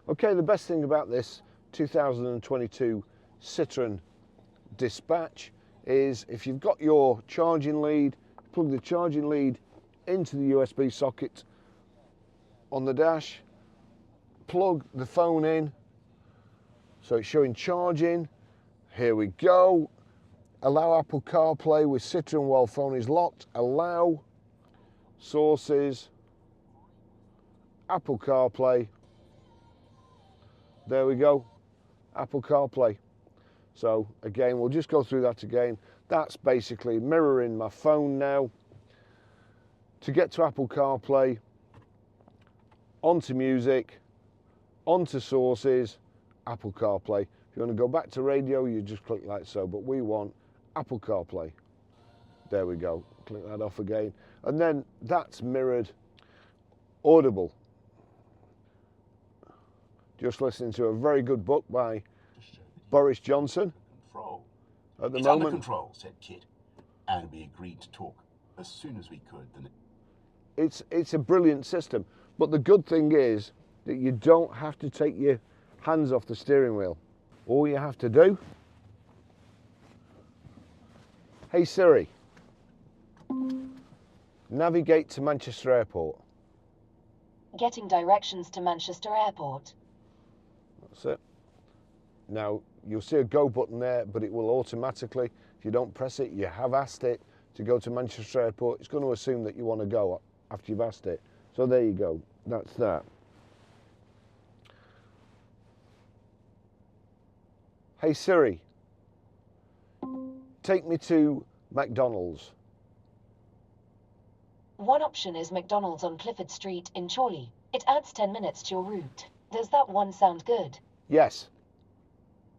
Okay, the best thing about this 2022 Citroen Dispatch is if you've got your charging lead, plug the charging lead into the USB socket on the dash, plug the phone in, so it's showing charging. Here we go. Allow Apple CarPlay with Citroen while phone is locked. Allow sources, Apple CarPlay. There we go, Apple CarPlay. So again, we'll just go through that again. That's basically mirroring my phone now. To get to Apple CarPlay, onto music, onto sources, Apple CarPlay. If you want to go back to radio, you just click like so, but we want Apple CarPlay. There we go, click that off again. And then that's mirrored Audible. Just listening to a very good book by Boris Johnson. At the it's moment. Under control, said Kit, and we agreed to talk as soon as we could. It's a brilliant system, but the good thing is that you don't have to take your hands off the steering wheel. All you have to do, hey Siri, navigate to Manchester Airport. Getting directions to Manchester Airport. That's it. Now, you'll see a go button there, but it will automatically, if you don't press it, you have asked it to go to Manchester Airport. It's going to assume that you want to go after you've asked it. So there you go. That's that. Hey Siri, take me to McDonald's. One option is McDonald's on Clifford Street in Chorley. It adds 10 minutes to your route. Does that one sound good? Yes.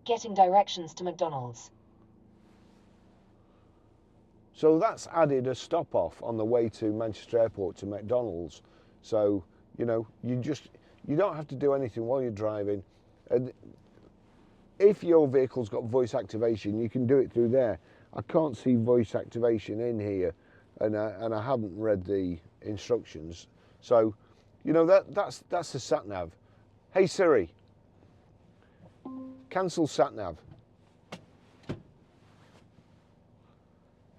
Getting directions to McDonald's. So that's added a stop off on the way to Manchester Airport to McDonald's. So, you know, you don't have to do anything while you're driving. And if your vehicle's got voice activation, you can do it through there. I can't see voice activation in here, and I haven't read the instructions. So, you know, that's the sat nav. Hey Siri, cancel sat nav.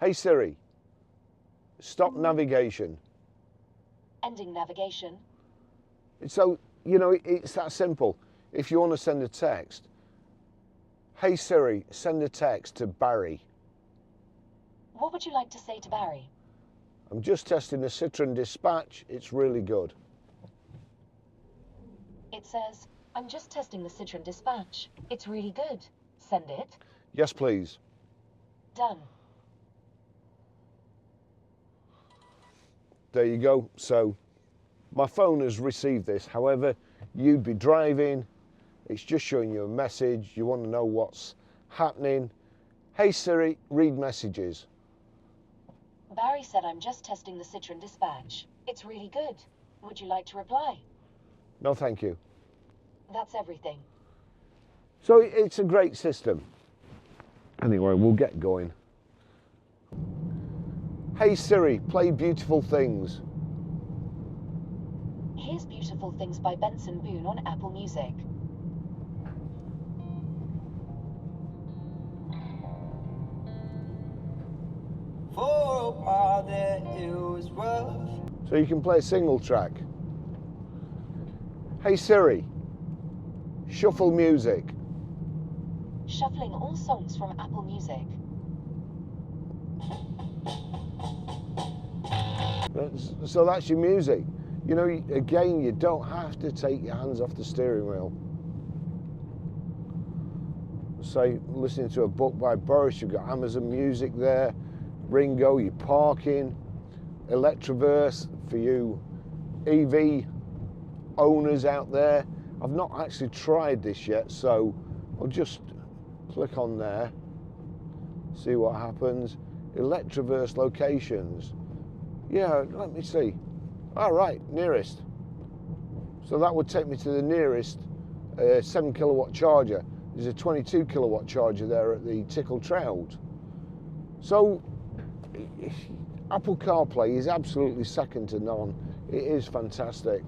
Hey Siri, stop navigation. Ending navigation. So, you know, it's that simple. If you want to send a text, hey Siri, send a text to Barry. What would you like to say to Barry? I'm just testing the Citroen Dispatch. It's really good. It says, I'm just testing the Citroen Dispatch. It's really good. Send it. Yes, please. Done. There you go. So my phone has received this. However, you'd be driving. It's just showing you a message. You want to know what's happening. Hey Siri, read messages. Barry said I'm just testing the Citroen Dispatch. It's really good. Would you like to reply? No, thank you. That's everything. So it's a great system. Anyway, we'll get going. Hey Siri, play Beautiful Things. Here's Beautiful Things by Benson Boone on Apple Music. For a while there it was rough. So you can play a single track. Hey Siri, shuffle music. Shuffling all songs from Apple Music. So that's your music. You know, again, you don't have to take your hands off the steering wheel. Say, listening to a book by Boris, you've got Amazon Music there, Ringo, you're parking, Electroverse for you EV owners out there. I've not actually tried this yet, so I'll just click on there, see what happens. Electroverse locations. Yeah, let me see. All right, nearest. So that would take me to the nearest 7 kilowatt charger. There's a 22 kilowatt charger there at the Tickle Trout. So Apple CarPlay is absolutely second to none. It is fantastic.